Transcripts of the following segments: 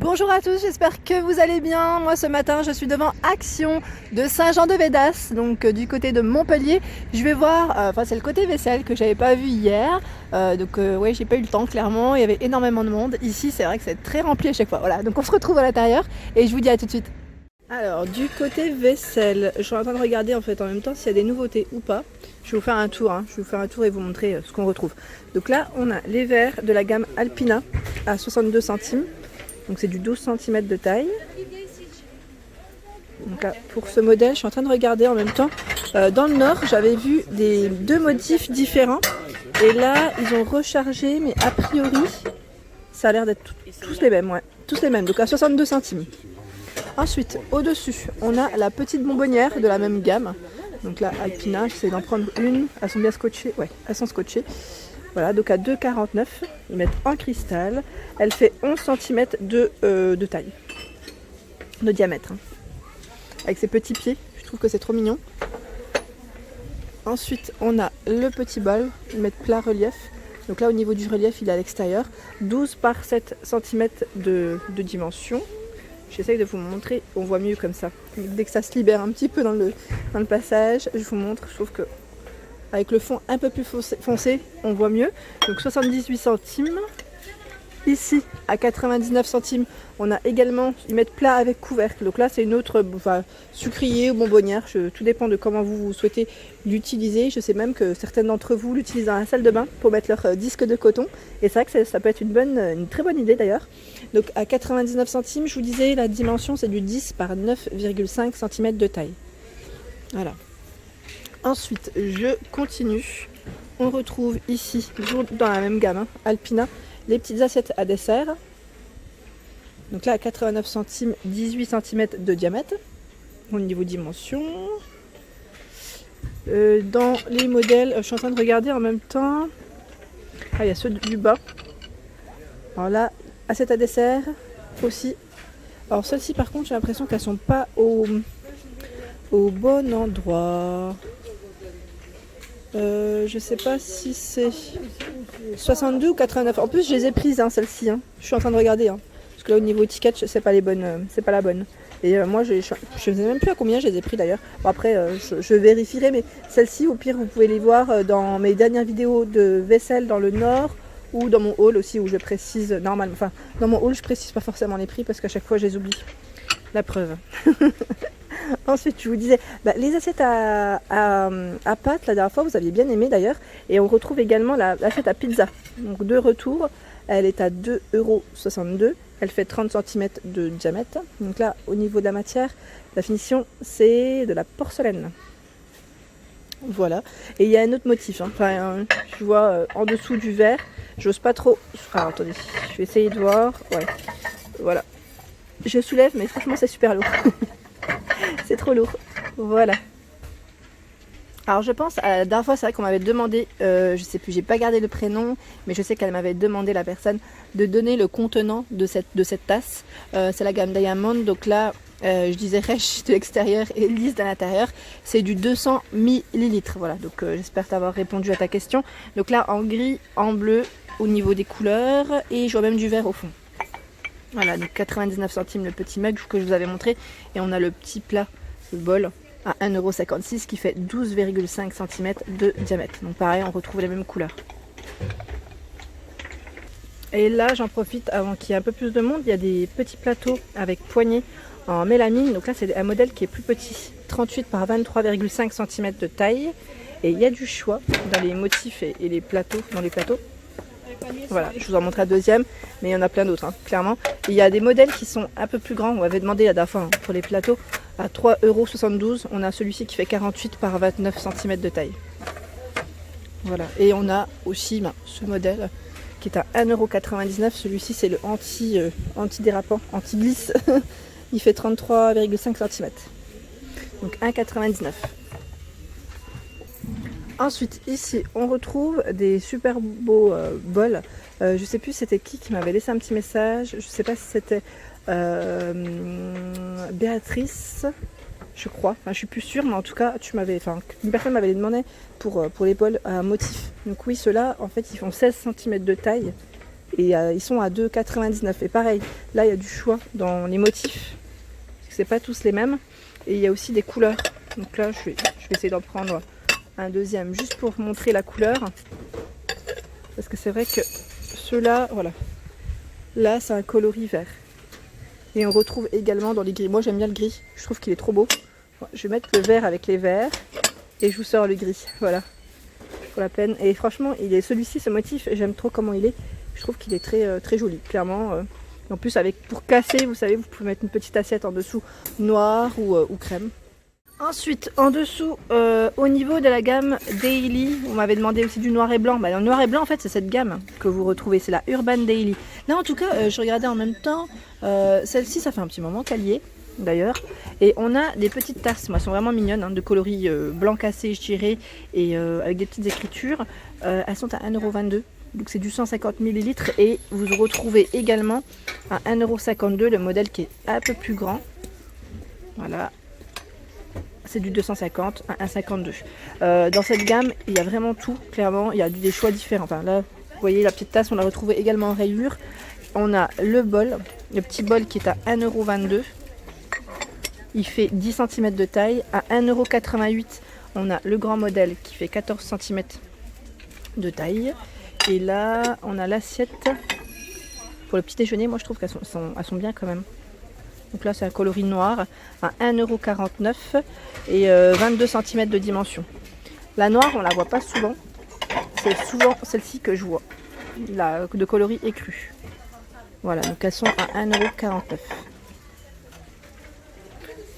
Bonjour à tous, j'espère que vous allez bien. Moi ce matin je suis devant Action de Saint-Jean-de-Védas, donc du côté de Montpellier. Je vais voir, c'est le côté vaisselle que j'avais pas vu hier, ouais, j'ai pas eu le temps clairement, il y avait énormément de monde. Ici c'est vrai que c'est très rempli à chaque fois, voilà, donc on se retrouve à l'intérieur et je vous dis à tout de suite. Alors du côté vaisselle, je suis en train de regarder en fait en même temps s'il y a des nouveautés ou pas. Je vais vous faire un tour, je vais vous faire un tour et vous montrer ce qu'on retrouve. Donc là on a les verres de la gamme Alpina à 62 centimes. Donc c'est du 12 cm de taille. Donc là, pour ce modèle, je suis en train de regarder en même temps. Dans le nord, j'avais vu deux motifs différents. Et là, ils ont rechargé, mais a priori, ça a l'air d'être tous les mêmes. Ouais, tous les mêmes, donc à 62 centimes. Ensuite, au-dessus, on a la petite bonbonnière de la même gamme. Donc là, Alpina, j'essaie d'en prendre une. Elles sont bien scotchées. Ouais, elles sont scotchées. Voilà, donc à 2,49, ils mettent en cristal. Elle fait 11 cm de taille, de diamètre. Avec ses petits pieds, je trouve que c'est trop mignon. Ensuite, on a le petit bol, ils mettent plat relief. Donc là, au niveau du relief, il est à l'extérieur. 12 par 7 cm de dimension. J'essaye de vous montrer, on voit mieux comme ça. Dès que ça se libère un petit peu dans le passage, je vous montre, je trouve que avec le fond un peu plus foncé, on voit mieux. Donc 78 centimes. Ici, à 99 centimes, on a également, ils mettent plat avec couvercle. Donc là, c'est une autre sucrier ou bonbonnière. Tout dépend de comment vous souhaitez l'utiliser. Je sais même que certaines d'entre vous l'utilisent dans la salle de bain pour mettre leur disque de coton. Et c'est vrai que ça peut être une très bonne idée d'ailleurs. Donc à 99 centimes, je vous disais, la dimension, c'est du 10 par 9,5 cm de taille. Voilà. Ensuite, je continue. On retrouve ici, toujours dans la même gamme, Alpina, les petites assiettes à dessert. Donc là, à 89 centimes, 18 cm de diamètre au niveau dimension. Dans les modèles, je suis en train de regarder en même temps. Ah, il y a ceux du bas. Alors là, assiettes à dessert aussi. Alors celles-ci, par contre, j'ai l'impression qu'elles sont pas au bon endroit. Je sais pas si c'est 62 ou 89. En plus, je les ai prises, celles-ci. Je suis en train de regarder. Parce que là, au niveau étiquette, c'est pas les bonnes. C'est pas la bonne. Et moi, je sais même plus à combien je les ai pris d'ailleurs. Bon, après, je vérifierai. Mais celles-ci, au pire, vous pouvez les voir dans mes dernières vidéos de vaisselle dans le Nord. Ou dans mon haul aussi, où je précise normalement. Enfin, dans mon haul, je précise pas forcément les prix parce qu'à chaque fois, je les oublie. La preuve. Ensuite, je vous disais, les assiettes à pâte, la dernière fois, vous aviez bien aimé d'ailleurs. Et on retrouve également l'assiette à pizza. Donc de retour, elle est à 2,62 €. Elle fait 30 cm de diamètre. Donc là, au niveau de la matière, la finition, c'est de la porcelaine. Voilà. Et il y a un autre motif. Je vois en dessous du verre. J'ose pas trop... Ah, attendez, je vais essayer de voir. Ouais. Voilà. Je soulève, mais franchement, c'est super lourd. C'est trop lourd. Voilà. Alors je pense, la dernière fois c'est vrai qu'on m'avait demandé, je sais plus, j'ai pas gardé le prénom, mais je sais qu'elle m'avait demandé, la personne, de donner le contenant de cette tasse. C'est la gamme Diamond, donc là je disais rêche de l'extérieur et lisse de l'intérieur. C'est du 200 ml. Voilà, donc j'espère t'avoir répondu à ta question. Donc là en gris, en bleu au niveau des couleurs, et je vois même du vert au fond. Voilà, donc 99 centimes le petit mug que je vous avais montré, et on a le petit plat, le bol, à 1,56 € qui fait 12,5 cm de diamètre. Donc pareil, on retrouve les mêmes couleurs. Et là, j'en profite avant qu'il y ait un peu plus de monde, il y a des petles plateaux avec poignées en mélamine. Donc là, c'est un modèle qui est plus petit, 38 par 23,5 cm de taille. Et il y a du choix dans les motifs et les plateaux, dans les plateaux. Voilà, je vous en montre un deuxième, mais il y en a plein d'autres, clairement. Et il y a des modèles qui sont un peu plus grands. On m'avait demandé la dernière fois pour les plateaux à 3,72 €. On a celui-ci qui fait 48 par 29 cm de taille. Voilà, et on a aussi ce modèle qui est à 1,99 €. Celui-ci, c'est le anti-dérapant, anti-glisse. Il fait 33,5 cm. Donc 1,99 €. Ensuite, ici, on retrouve des super beaux bols. Je sais plus c'était qui m'avait laissé un petit message. Je sais pas si c'était Béatrice, je crois. Je suis plus sûre, mais en tout cas, une personne m'avait demandé pour les bols à motif. Donc oui, ceux-là, en fait, ils font 16 cm de taille. Et ils sont à 2,99 €. Et pareil, là il y a du choix dans les motifs, parce que c'est pas tous les mêmes. Et il y a aussi des couleurs. Donc là je vais essayer d'en prendre un deuxième juste pour montrer la couleur. Parce que c'est vrai que ceux-là, voilà. Là c'est un coloris vert. Et on retrouve également dans les gris. Moi j'aime bien le gris, je trouve qu'il est trop beau. Je vais mettre le vert avec les verts. Et je vous sors le gris, voilà. Pour la peine. Et franchement, celui-ci, ce motif, j'aime trop comment il est. Je trouve qu'il est très, très joli, clairement. En plus, pour casser, vous savez, vous pouvez mettre une petite assiette en dessous, noire ou crème. Ensuite, en dessous, au niveau de la gamme Daily, on m'avait demandé aussi du noir et blanc. Bah, le noir et blanc, en fait, c'est cette gamme que vous retrouvez, c'est la Urban Daily. Là, en tout cas, je regardais en même temps. Celle-ci, ça fait un petit moment qu'elle y est, d'ailleurs. Et on a des petites tasses, moi, elles sont vraiment mignonnes, hein, de coloris blanc cassé, je dirais, et avec des petites écritures. Elles sont à 1,22 €. Donc c'est du 150 ml et vous retrouvez également à 1,52 € le modèle qui est un peu plus grand. Voilà. C'est du 250 à 1,52 €. Dans cette gamme, il y a vraiment tout, clairement. Il y a des choix différents. Enfin, là, vous voyez, la petite tasse, on l'a retrouvée également en rayure. On a le bol, le petit bol qui est à 1,22 €. Il fait 10 cm de taille. À 1,88 €, on a le grand modèle qui fait 14 cm de taille. Et là, on a l'assiette pour le petit déjeuner. Moi, je trouve qu'elles sont bien quand même. Donc là, c'est un coloris noir à 1,49 € et 22 cm de dimension. La noire, on la voit pas souvent. C'est souvent celle-ci que je vois, la de coloris écru. Voilà, donc elles sont à 1,49 €.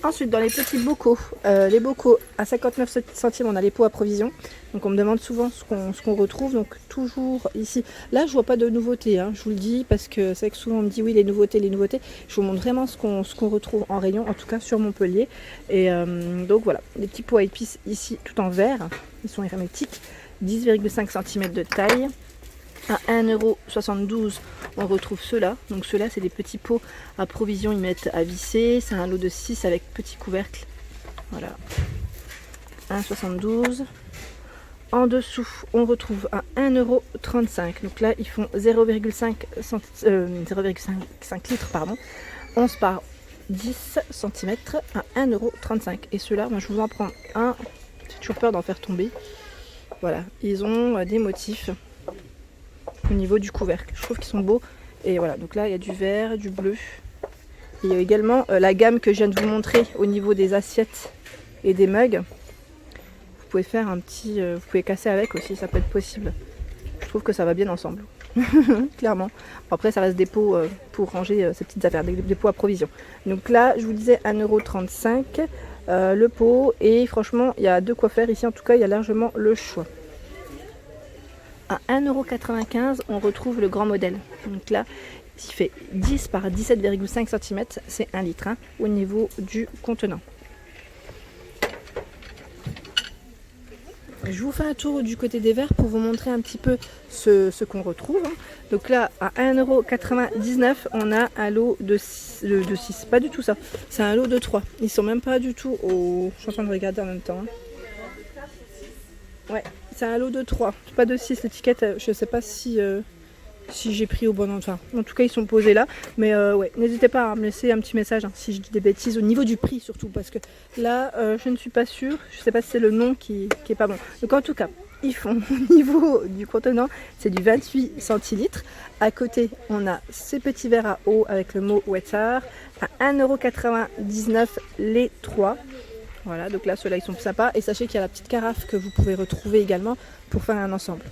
Ensuite, dans les petits bocaux, les bocaux à 59 centimes, on a les pots à provision. Donc on me demande souvent ce qu'on retrouve. Donc toujours ici. Là, je vois pas de nouveautés, hein, je vous le dis, parce que c'est vrai que souvent on me dit oui, les nouveautés, les nouveautés. Je vous montre vraiment ce qu'on retrouve en rayon, en tout cas sur Montpellier. Et donc voilà, les petits pots à épices ici, tout en verre. Ils sont hermétiques, 10,5 cm de taille. À 1,72 €, on retrouve ceux-là. Donc ceux-là, c'est des petits pots à provision, ils mettent à visser. C'est un lot de 6 avec petit couvercle. Voilà. 1,72 €. En dessous, on retrouve à 1,35 €. Donc là, ils font 0,5 litres, pardon. 11 par 10 cm à 1,35 €. Et ceux-là, moi, je vous en prends un. J'ai toujours peur d'en faire tomber. Voilà. Ils ont des motifs au niveau du couvercle. Je trouve qu'ils sont beaux. Et voilà, donc là il y a du vert, du bleu. Il y a également la gamme que je viens de vous montrer au niveau des assiettes et des mugs. Vous pouvez faire un petit... vous pouvez casser avec aussi, ça peut être possible. Je trouve que ça va bien ensemble. Clairement. Après ça reste des pots pour ranger ces petites affaires, des pots à provision. Donc là je vous disais 1,35 € le pot. Et franchement il y a de quoi faire ici, en tout cas il y a largement le choix. À 1,95 €, on retrouve le grand modèle. Donc là, il fait 10 par 17,5 cm, c'est 1 litre hein, au niveau du contenant. Je vous fais un tour du côté des verres pour vous montrer un petit peu ce qu'on retrouve. Donc là, à 1,99 €, on a un lot de 6. Pas du tout ça, c'est un lot de 3. Ils sont même pas du tout au... Je suis en train de regarder en même temps. Ouais. C'est un lot de 3, pas de 6. L'étiquette, je sais pas si j'ai pris au bon endroit. Enfin, en tout cas, ils sont posés là. Mais ouais, n'hésitez pas à me laisser un petit message hein, si je dis des bêtises. Au niveau du prix surtout, parce que là, je ne suis pas sûre. Je sais pas si c'est le nom qui est pas bon. Donc en tout cas, ils font au niveau du contenant, c'est du 28 centilitres. À côté, on a ces petits verres à eau avec le mot Water à 1,99 € les 3. Voilà, donc là, ceux-là, ils sont sympas. Et sachez qu'il y a la petite carafe que vous pouvez retrouver également pour faire un ensemble.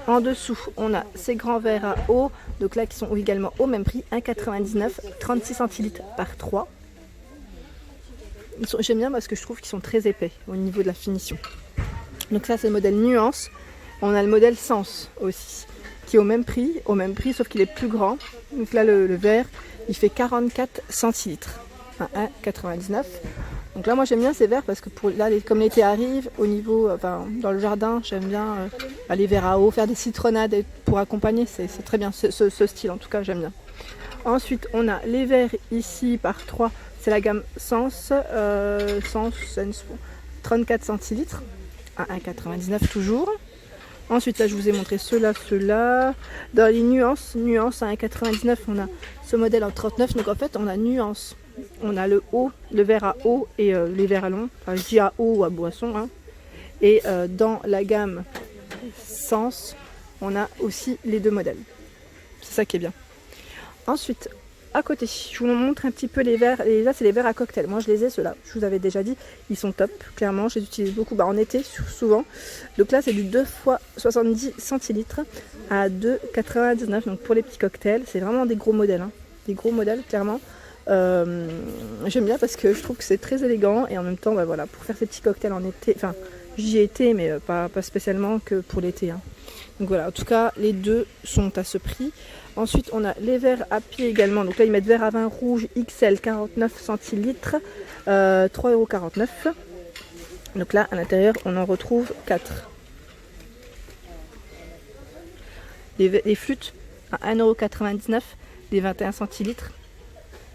En dessous, on a ces grands verres à eau, donc là, qui sont également au même prix, 1,99 €, 36 centilitres par 3. J'aime bien parce que je trouve qu'ils sont très épais au niveau de la finition. Donc ça, c'est le modèle Nuance. On a le modèle Sens aussi, qui est au même prix, sauf qu'il est plus grand. Donc là, le verre, il fait 44 centilitres. 1,99 €. Donc là moi j'aime bien ces verres parce que comme l'été arrive, au niveau, dans le jardin, j'aime bien les verres à eau, faire des citronnades pour accompagner, c'est très bien ce style, en tout cas j'aime bien. Ensuite on a les verres ici par 3, c'est la gamme Sens, 34 centilitres à 1,99 € toujours. Ensuite, là, je vous ai montré ceux-là. Dans les nuances à 1,99, on a ce modèle en 39. Donc en fait, on a nuance. On a le haut, le verre à eau et les verres à long. Enfin, je dis à eau ou à boisson. Hein. Et dans la gamme Sens, on a aussi les deux modèles. C'est ça qui est bien. Ensuite, à côté, je vous montre un petit peu les verres. Et là, c'est les verres à cocktail. Moi, je les ai, ceux-là. Je vous avais déjà dit, ils sont top. Clairement, je les utilise beaucoup en été, souvent. Donc là, c'est du 2 x 70 centilitres à 2,99. Donc pour les petits cocktails, c'est vraiment des gros modèles. Hein. Des gros modèles, clairement. J'aime bien parce que je trouve que c'est très élégant. Et en même temps, bah, voilà, pour faire ces petits cocktails en été. Enfin, j'y ai été, mais pas spécialement que pour l'été. Hein. Donc voilà, en tout cas, les deux sont à ce prix. Ensuite, on a les verres à pied également. Donc là, ils mettent verre à vin rouge XL 49 centilitres, 3,49 €. Donc là, à l'intérieur, on en retrouve 4. Les flûtes à 1,99 €, les 21 centilitres.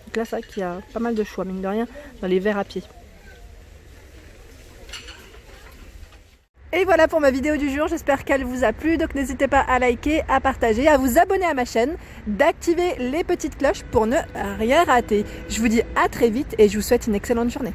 Donc là, ça qui a pas mal de choix, mine de rien, dans les verres à pied. Et voilà pour ma vidéo du jour, j'espère qu'elle vous a plu, donc n'hésitez pas à liker, à partager, à vous abonner à ma chaîne, d'activer les petites cloches pour ne rien rater. Je vous dis à très vite et je vous souhaite une excellente journée.